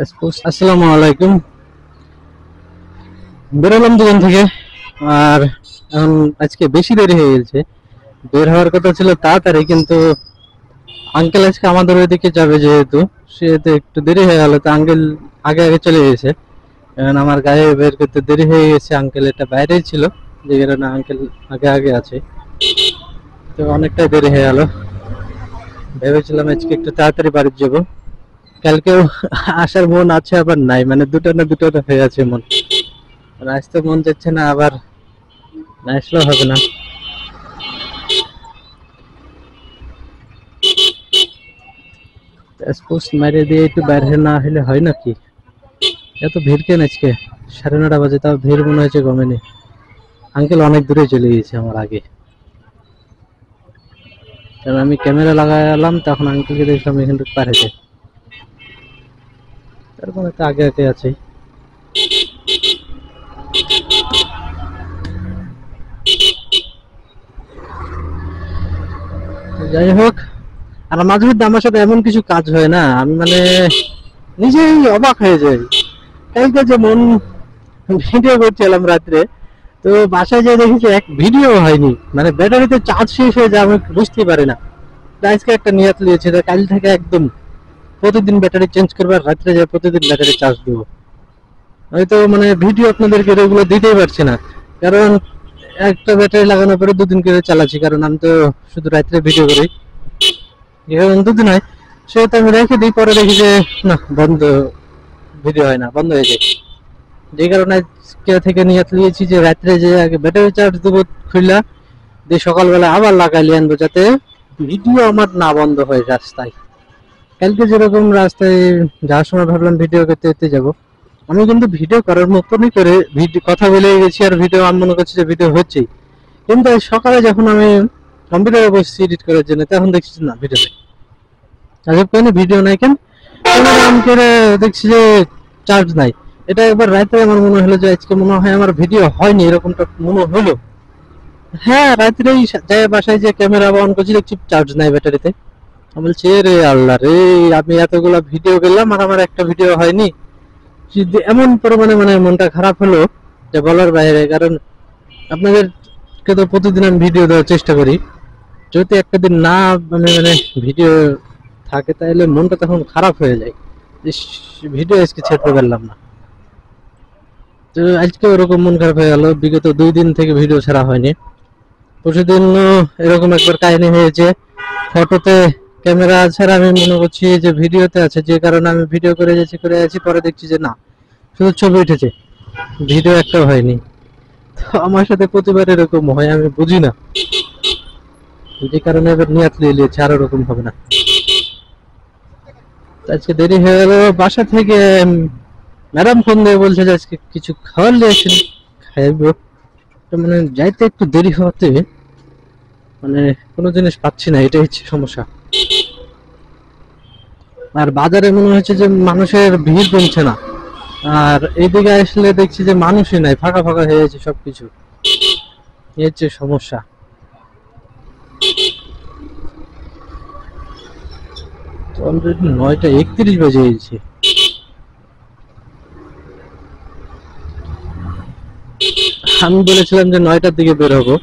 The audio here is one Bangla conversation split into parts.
আসসালামু আলাইকুম। বেরোলাম দোকান থেকে, আর এখন আজকে বেশি দেরি হয়ে গেছে। বের হওয়ার কথা ছিল তাড়াতাড়ি, কিন্তু আঙ্কেল আজকে আমাদের ওইদিকে যাবে, যেহেতু সেহেতু একটু দেরি হয়ে গেল। তো আঙ্কেল আগে আগে চলে গেছে, কারণ আমার গাড়ি বের করতে দেরি হয়ে গেছে। আঙ্কেল এটা বাইরেই ছিল, যে কারণে আঙ্কেল আগে আগে আছে। তো অনেকটাই দেরি হয়ে গেল। ভেবেছিলাম আজকে একটু তাড়াতাড়ি বাড়ি যাবো, কালকেও আসার মন আছে আবার নাই, মানে দুটো না দুটো হয়ে আছে মন। আর আসতে মন যাচ্ছে না, আবার না আসলেও হবে না। পোস্ট মারিয়ে দিয়ে একটু বাইরে না হলে হয় নাকি? এত ভিড় কেন আজকে? 9:30 বাজে, তাও ভিড় মনে হচ্ছে কমেনি। আঙ্কেল অনেক দূরে চলে গেছে আমার আগে, কারণ আমি ক্যামেরা লাগালাম, তখন আঙ্কেলকে দেখলাম এখান থেকে পার হেঁটে। তারপরে তো আগে আগে আছে। যাই হোক, আর মাঝে মধ্যে আমার সাথে এমন কিছু কাজ হয় না, আমি মানে নিজেই অবাক হয়ে যাই। কালকে যেমন ভিডিও করছিলাম রাত্রে, তো বাসায় যেয়ে দেখেছি এক ভিডিও হয়নি, মানে ব্যাটারিতে চার্জ শেষ হয়ে যায়, আমি বুঝতেই পারি না। আজকে একটা নিয়ত নিয়েছে, কাল থেকে একদম প্রতিদিন ব্যাটারি চেঞ্জ করবো, আর রাত্রে যায় প্রতিদিন ব্যাটারি চার্জ দেবো। হয়তো মানে ভিডিও আপনাদেরকে রেগুলার দিতেই পারছি না, কারণ একটা ব্যাটারি লাগানোর পরে 2 দিন করে চালাচ্ছি, কারণ আমি তো শুধু রাত্রে ভিডিও করি। এখন 2 দিন হয়, সেহেতু আমি রেখে দিই, পরে দেখি যে না, বন্ধ, ভিডিও হয় না, বন্ধ হয়ে যায়। যে কারণে আজকে থেকে নিয়ত নিয়েছি যে রাত্রে যে আগে ব্যাটারি চার্জ দেবো খুললা দিয়ে, সকালবেলা আবার লাগাইলে আনবো, যাতে ভিডিও আমার না বন্ধ হয় রাস্তায়। কালকে যেরকম রাস্তায় যাওয়ার সময় ভাবলাম ভিডিও করতে করতে যাবো, আমি কিন্তু ভিডিও করার মতনই করে ভিডিও কথা বলে গেছি, আর ভিডিও আমি মনে করছি যে ভিডিও হচ্ছেই। কিন্তু আজ সকালে যখন আমি কম্পিউটারে বসছি এডিট করার জন্য, তখন দেখছি না, ভিডিও নেই। আজব কেন ভিডিও নাই কেন? ক্যামেরা অন করে দেখছি যে চার্জ নাই। এটা একবার রাতে আমার মনে হলো যে আজকে মনে হয় আমার ভিডিও হয়নি, এরকমটা মনে হলো। হ্যাঁ, রাত্রেই যাই বাসায় যে ক্যামেরা অন করছি, দেখছি চার্জ নাই ব্যাটারিতে। আমি বলছি রে আল্লাহ রে, আমি এতগুলা ভিডিও করলাম আর আমার একটা ভিডিও হয়নি। এমন পরিমাণে মানে মনটা খারাপ হলো যে বলার বাইরে। কারণ আপনাদেরকে তো প্রতিদিন আমি ভিডিও দেওয়ার চেষ্টা করি, যদি একটা দিন না মানে মানে ভিডিও থাকে, তাহলে মনটা তখন খারাপ হয়ে যায়। ভিডিও আজকে ছেড়তে পারলাম না, তো আজকে ওরকম মন খারাপ হয়ে গেল। বিগত 2 দিন থেকে ভিডিও ছাড়া হয়নি। পরশুদিন এরকম একবার কাহিনী হয়েছে, ফটোতে ক্যামেরা ছাড়া আমি মনে করছি যে ভিডিওতে আছে, যে কারণে আমি ভিডিও করে যাচ্ছি, পরে দেখছি যে না, শুধু ছবি উঠেছে, ভিডিও একটাও হয়নি। তো আমার সাথে প্রতিবার এরকম হয়, আমি বুঝি না, যে কারণে এবার নিয়াত নিয়ে নিয়েছি আর ওরকম হবে না। আজকে দেরি হয়ে গেল বাসা থেকে। ম্যাডাম ফোন দিয়ে বলছে যে আজকে কিছু খাবার নিয়ে আসেন, খাইবো। তো মানে যাইতে একটু দেরি হওয়াতে মানে কোনো জিনিস পাচ্ছি না, এটাই হচ্ছে সমস্যা। আর বাজারে মনে হচ্ছে যে মানুষের ভিড় কমছে না, আর এইদিকে আসলে দেখছি যে মানুষই নাই, ফাঁকা ফাঁকা হয়ে গেছে সবকিছু। এই হচ্ছে সমস্যা। তো অলরেডি 9:31 বেজে গেছে। আমি বলেছিলাম যে 9টার দিকে বের হবো,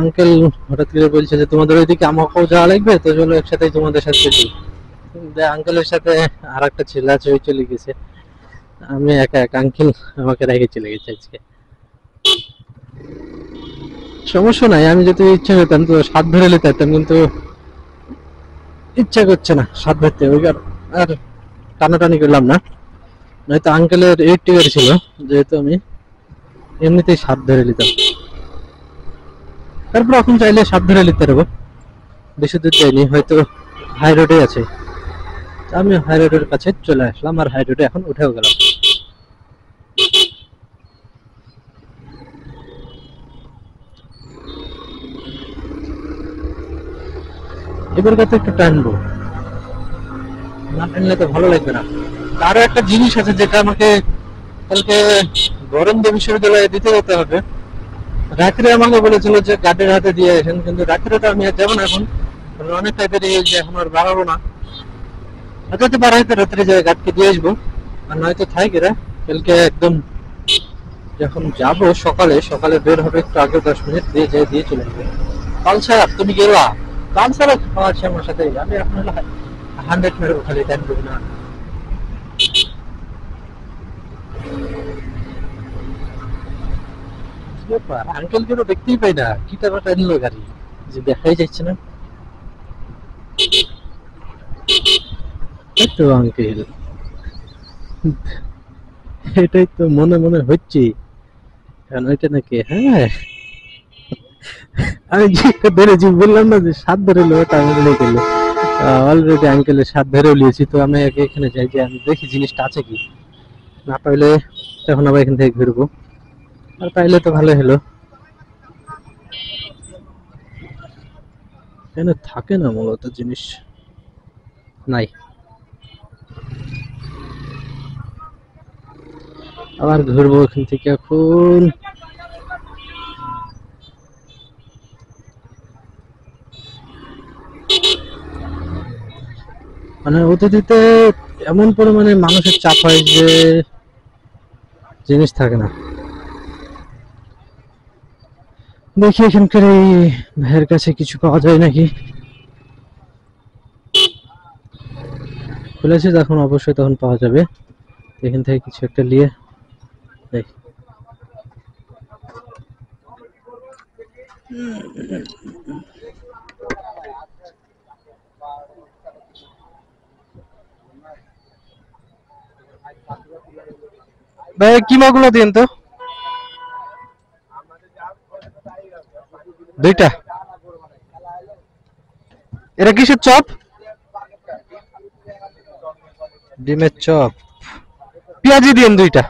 আঙ্কেল হঠাৎ করে বলছে যে তোমাদের ওইদিকে আমাকেও যাওয়া লাগবে, তো চলো একসাথে তোমাদের সাথে যাই। আঙ্কেলের সাথে আর একটা ছেলে আছে, ওই চলে গেছে। আমি একা একা, আঙ্কেল আমাকে রেখে চলে গেছে আজকে। সমস্যা নাই, আমি যদি ইচ্ছা করতাম তো সাত ধরে নিতে পারতাম, কিন্তু ইচ্ছা করছে না সাত ধরতে, ওই আর টানাটানি করলাম না। নয়তো আঙ্কেলের 80 গাড়ি ছিল, যেহেতু আমি এমনিতেই সাত ধরে নিতাম। তারপর এখন চাইলে সাত ধরে নিতে পারবো, বেশি দূর যাইনি, হয়তো হাই রোডে আছে। আমি হাই রোডের কাছে চলে আসলাম, আর হাই রোডে এখন উঠেও গেলাম। এবার কত একটু টানবো, না টানলে তো ভালো লাগবে না। আরো একটা জিনিস আছে যেটা আমাকে কালকে বরেন্দ্র বিশ্ববিদ্যালয়ে দিতে যেতে হবে। রাত্রে আমাকে বলেছিল যে গার্ডের হাতে দিয়ে আসেন, কিন্তু রাত্রে তো আমি আর যাবো না এখন, অনেকটা দেরি হয়েছে, এখন আর বাড়াবো না। হয়তো বাড়াইতে রাত্রে যাই গার্ডকে দিয়ে আসবো, আর নয়তো থাকে এরা কালকে একদম যখন যাবো সকালে সকালে বের হবে একটু আগে 10 মিনিট দিয়ে যাই দিয়ে চলে যাবে। কাল সাহেব তুমি গেলা কাল সাহেব আছে আমার সাথে আমি আপনার 100 মেরবো খালি টাইম দেবো না। ব্যাপার আঙ্কেল কেন দেখতেই পাই না কি টাকা নিল গাড়ি যে দেখাই যাচ্ছে না। এই তো আঙ্কেল এটাই তো মনে মনে হচ্ছে কারণ ওইটা নাকি হ্যাঁ আমি ধরেছি বললাম না যে সাত ধরে লো তা আমি বলে গেল অলরেডি আঙ্কেলের সাত ধরেও লিয়েছি তো আমি আগে এখানে যাই যে আমি দেখি জিনিসটা আছে কি না পাইলে তখন আবার এখান থেকে ঘুরবো আর পাইলে তো ভালো হলো এখানে থাকে না মূলত জিনিস নাই আবার ঘুরবো এখান থেকে এখন মানে অতিথিতে এমন পরিমাণে মানুষের চাপ হয় যে জিনিস থাকে না। দেখি এখানকার এই ভাইয়ের কাছে কিছু পাওয়া যায় নাকি খুলেছে তখন অবশ্যই তখন পাওয়া যাবে এখান থেকে কিছু একটা নিয়ে দেখি। ভাই কিমাগুলো দিন তো দুইটা এটা কিসের চপ ডিমের চপ পেঁয়াজি দিন দুইটা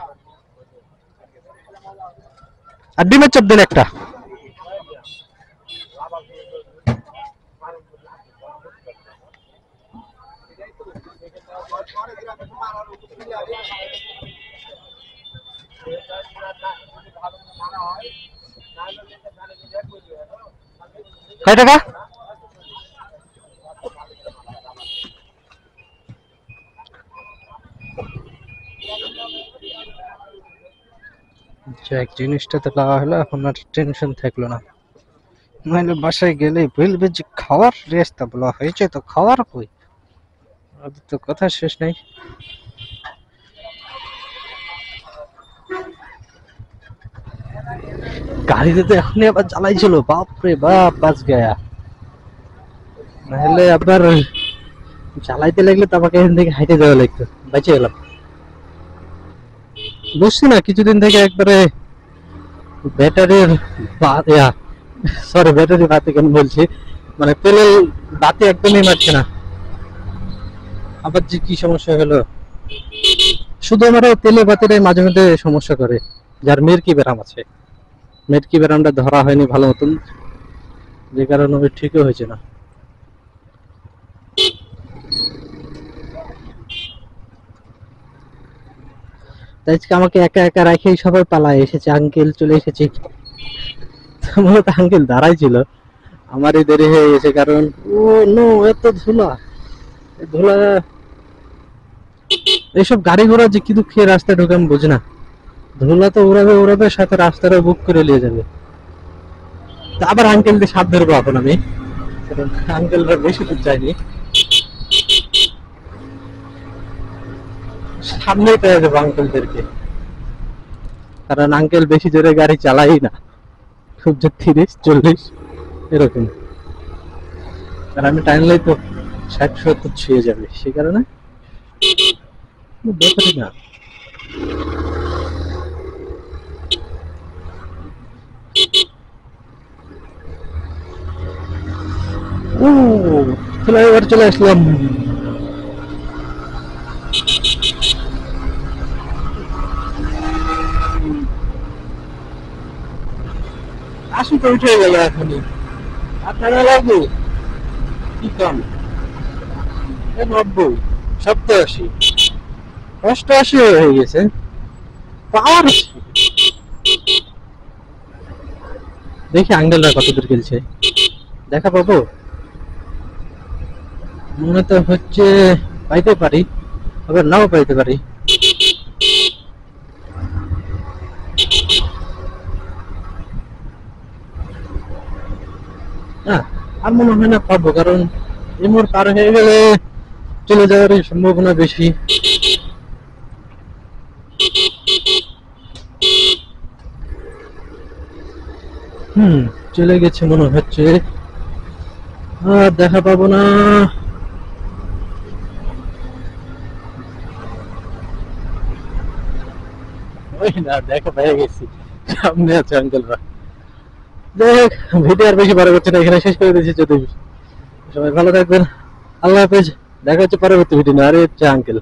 আর ডিমের চপ দিন একটা কয় টাকা যাক জিনিসটা তো লাগা হলো এখন আর টেনশন থাকলো না নাহলে বাসায় গেলেই বলবে যে খাওয়ার রেস্তা বলা হয়েছে তো খাওয়ার কই ওদের তো কথা শেষ নাই। গাড়িতে তো এখনই আবার জ্বালাইছিল বাপরে বাপ বাস গয়া নাহলে আবার চালাইতে লাগলে তো আমাকে এখান থেকে হাইটে যাওয়া লাগতো বেঁচে গেলাম বুঝছি না কিছুদিন থেকে একবারে ব্যাটারির সরি ব্যাটারি বাতি কেন বলছি মানে তেলের বাতি একদমই মারছে না আবার যে কি সমস্যা হলো শুধু আমার তেলের বাতিটাই মাঝে মধ্যে সমস্যা করে যার মেরকি ব্যারাম আছে মেরকি ব্যারামটা ধরা হয়নি ভালো মতন যে কারণে ওই ঠিকই হয়েছে না। তাই আজকে আমাকে একা একা রেখেই সবাই পালায় এসেছে আঙ্কেল চলে এসেছে মূলত আঙ্কেল দাঁড়াই ছিল আমারই দেরি হয়ে গেছে কারণ ও নো এত ধুলা ধুলা এইসব গাড়ি ঘোড়া যে কি খেয়ে রাস্তায় ঢুকে আমি বুঝি না ধুলা তো উড়াবে উড়াবে সাথে রাস্তাটা বুক করে নিয়ে যাবে আবার আঙ্কেলদের সাথ ধরবো এখন আমি আঙ্কেলরা বেশি দূর যায়নি সামনেই পেয়ে যাবো আঙ্কেলদেরকে কারণ আঙ্কেল বেশি জোরে গাড়ি চালাই না খুব যে 30-40 এরকম আর আমি টাইমলাই তো 60-70 ছুঁয়ে যাবে সে কারণে ব্যাপারই না। ও ফ্লাইওভার চলে আসলাম আসি তো উঠে গেল এখনই আপনারা লাগবে কি কম 90 87 88 হয়ে গেছে পাওয়ার দেখি আঙ্কেলরা কত দূর খেলছে দেখা পাবো মনে তো হচ্ছে পাইতে পারি আবার নাও পাইতে পারি হ্যাঁ, আর মনে হয় না পাবো, কারণ এই মোড় পার হয়ে গেলে চলে যাওয়ার সম্ভাবনা বেশি। চলে গেছে মনে হচ্ছে, আর দেখা পাবো না। ওই না, দেখা পেয়ে গেছি, সামনে আছে আঙ্কেল। দেখ, ভিডিও আর বেশি বড় করছে না, এখানে শেষ করে দিচ্ছি। যদি সবাই ভালো থাকবেন, আল্লাহ হাফেজ। দেখা হচ্ছে পরবর্তী ভিডিও। আরে হচ্ছে আঙ্কেল।